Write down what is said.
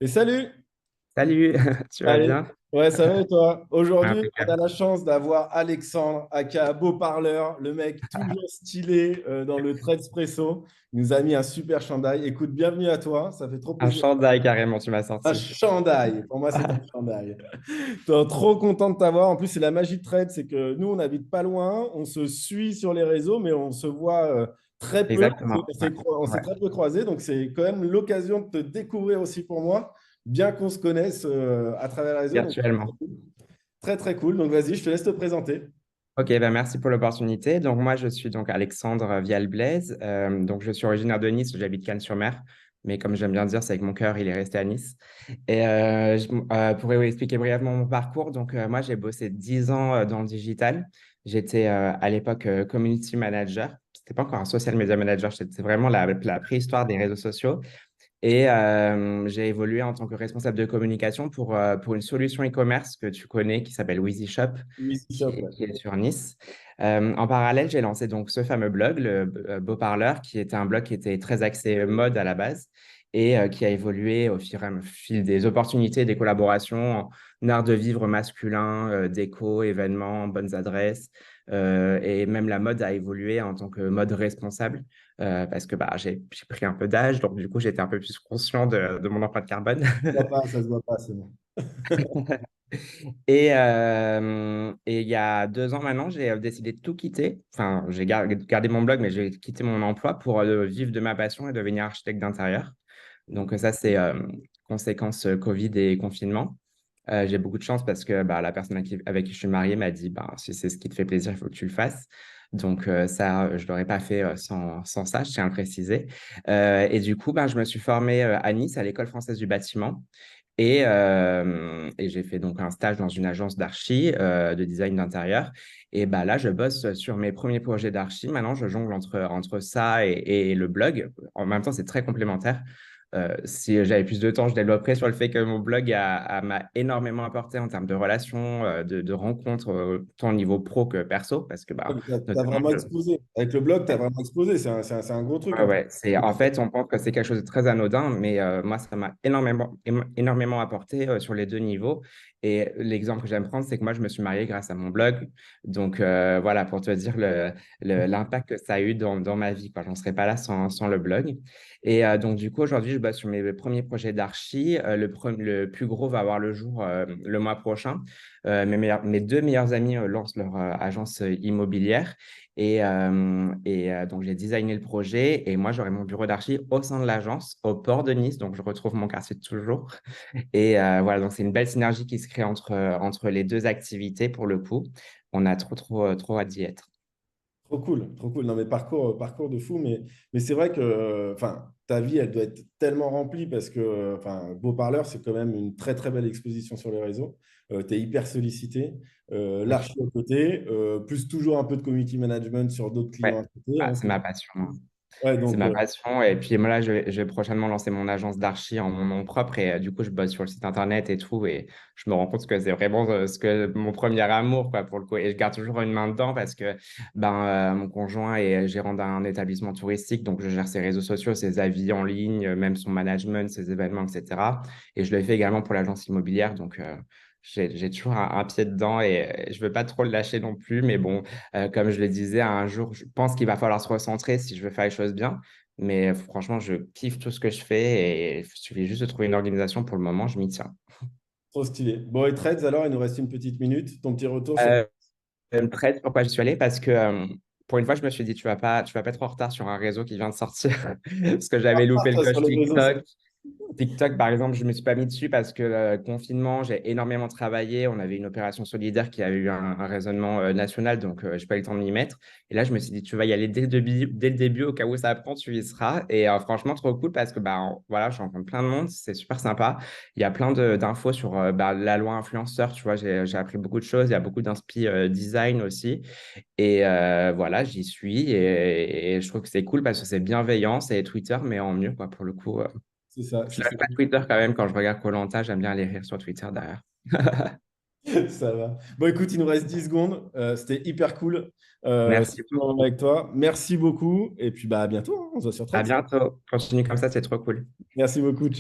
Et salut! Salut, tu vas Allez, bien? ouais, ça va et toi? Aujourd'hui, on a Impeccable. la chance d'avoir Alexandre, aka Beau Parleur, le mec toujours stylé dans le trade espresso. Il nous a mis un super chandail. Écoute, bienvenue à toi, ça fait trop Un plaisir. chandail carrément, tu m'as Un sorti. chandail, pour moi, c'est un chandail. Trop content de t'avoir. En plus, c'est la magie de trade, c'est que nous, on n'habite pas loin, on se suit sur les réseaux, mais on se voit très peu. Exactement. Ouais. On s'est Ouais. très peu croisés, donc c'est quand même l'occasion de te découvrir aussi pour moi, bien qu'on se connaisse à travers les réseaux. Donc, Virtuellement. très, très cool. Donc, vas-y, je te laisse te présenter. Ok, ben merci pour l'opportunité. Donc moi, je suis donc Alexandre Vial-Blaise. Donc je suis originaire de Nice, j'habite Cannes-sur-Mer. Mais comme j'aime bien dire, c'est avec mon cœur, il est resté à Nice. Et pour vous expliquer brièvement mon parcours, donc moi, j'ai bossé 10 ans dans le digital. J'étais à l'époque community manager. C'était pas encore un social media manager, c'était vraiment la préhistoire des réseaux sociaux. Et j'ai évolué en tant que responsable de communication pour une solution e-commerce que tu connais qui s'appelle Wheezy Shop, Oui, qui Shop, est, ouais. qui est sur Nice. En parallèle, j'ai lancé donc ce fameux blog, le Beau Parleur, qui était un blog qui était très axé mode à la base et qui a évolué au fil des opportunités, des collaborations en art de vivre masculin, déco, événements, bonnes adresses. Et même la mode a évolué en tant que mode responsable parce que bah, j'ai pris un peu d'âge, donc du coup, j'étais un peu plus conscient de mon empreinte carbone. Ça se voit pas, c'est bon. Et il y a 2 ans maintenant, j'ai décidé de tout quitter. Enfin, j'ai gardé mon blog, mais j'ai quitté mon emploi pour vivre de ma passion et devenir architecte d'intérieur. Donc ça, c'est conséquence Covid et confinement. J'ai beaucoup de chance parce que bah, la personne avec qui je suis marié m'a dit, bah, si c'est ce qui te fait plaisir, il faut que tu le fasses. Donc ça, je ne l'aurais pas fait sans ça, je tiens à le préciser. Et du coup, bah, je me suis formé à Nice, à l'École française du bâtiment. Et j'ai fait donc un stage dans une agence d'archi, de design d'intérieur. Et bah, là, je bosse sur mes premiers projets d'archi. Maintenant, je jongle entre ça et le blog. En même temps, c'est très complémentaire. Si j'avais plus de temps, je développerais sur le fait que mon blog m'a énormément apporté en termes de relations, de rencontres, tant au niveau pro que perso, parce que Tu bah, as notamment, vraiment explosé. Avec le blog, tu as vraiment explosé. C'est un gros truc ouais, en plus. ouais, en fait, on pense que c'est quelque chose de très anodin, mais moi, ça m'a énormément apporté sur les deux niveaux. Et l'exemple que j'aime prendre, c'est que moi, je me suis marié grâce à mon blog. Donc, voilà, pour te dire l'impact que ça a eu dans ma vie, quoi. J'en serais pas là sans le blog. Et donc, du coup, aujourd'hui, je bosse sur mes premiers projets d'archi. Le plus gros va avoir le jour le mois prochain. Mes deux meilleurs amis lancent leur agence immobilière. Donc, j'ai designé le projet et moi, j'aurai mon bureau d'archi au sein de l'agence, au port de Nice. Donc, je retrouve mon quartier de toujours. Et voilà, donc c'est une belle synergie qui se crée entre les deux activités pour le coup. On a trop hâte d'y être. Trop cool, trop cool. Non, mais parcours de fou. Mais c'est vrai que enfin, ta vie, elle doit être tellement remplie parce que enfin, Beau Parleur, c'est quand même une très, très belle exposition sur les réseaux. Tu es hyper sollicité. Oui. L'archi à côté, plus toujours un peu de community management sur d'autres clients Ouais, à côté. bah, Hein, c'est ma passion, hein. ouais, C'est donc, ma passion. Et puis moi, là, je vais prochainement lancer mon agence d'archi en mon nom propre. Et du coup, je bosse sur le site internet et tout. Et je me rends compte que c'est vraiment mon premier amour, quoi, pour le coup. Et je garde toujours une main dedans parce que mon conjoint est gérant d'un établissement touristique. Donc, je gère ses réseaux sociaux, ses avis en ligne, même son management, ses événements, etc. Et je le fais également pour l'agence immobilière. Donc, j'ai toujours un pied dedans et je veux pas trop le lâcher non plus. Mais bon, comme je le disais, un jour, je pense qu'il va falloir se recentrer si je veux faire les choses bien. Mais franchement, je kiffe tout ce que je fais et il suffit juste de trouver une organisation. Pour le moment, je m'y tiens. trop stylé. Bon, et Trades, alors, il nous reste une petite minute. Ton petit retour sur. Euh, Très, pourquoi je suis allé? Parce que pour une fois, je me suis dit, tu vas pas être en retard sur un réseau qui vient de sortir. Parce que j'avais loupé le Sur coche les réseaux. TikTok. TikTok, par exemple, je ne me suis pas mis dessus parce que confinement, j'ai énormément travaillé. On avait une opération solidaire qui a eu un raisonnement national, donc je n'ai pas eu le temps de m'y mettre. Et là, je me suis dit, tu vas y aller dès le début, au cas où ça apprend, tu y seras. Et franchement, trop cool parce que voilà, je rencontre plein de monde, c'est super sympa. Il y a plein d'infos sur la loi influenceur, tu vois, j'ai appris beaucoup de choses. Il y a beaucoup d'inspi design aussi. Et voilà, j'y suis et je trouve que c'est cool parce que c'est bienveillant, c'est Twitter, mais en mieux, quoi, pour le coup. C'est ça, Je n'aime pas Twitter quand même. Quand je regarde koh j'aime bien aller rire sur Twitter derrière. ça va. Bon, écoute, il nous reste 10 secondes. C'était hyper cool. Merci C'était vraiment beaucoup. avec toi. Merci beaucoup. Et puis, bah, à bientôt, hein. On se voit sur À Threads. bientôt. Continue comme ça, c'est trop cool. Merci beaucoup.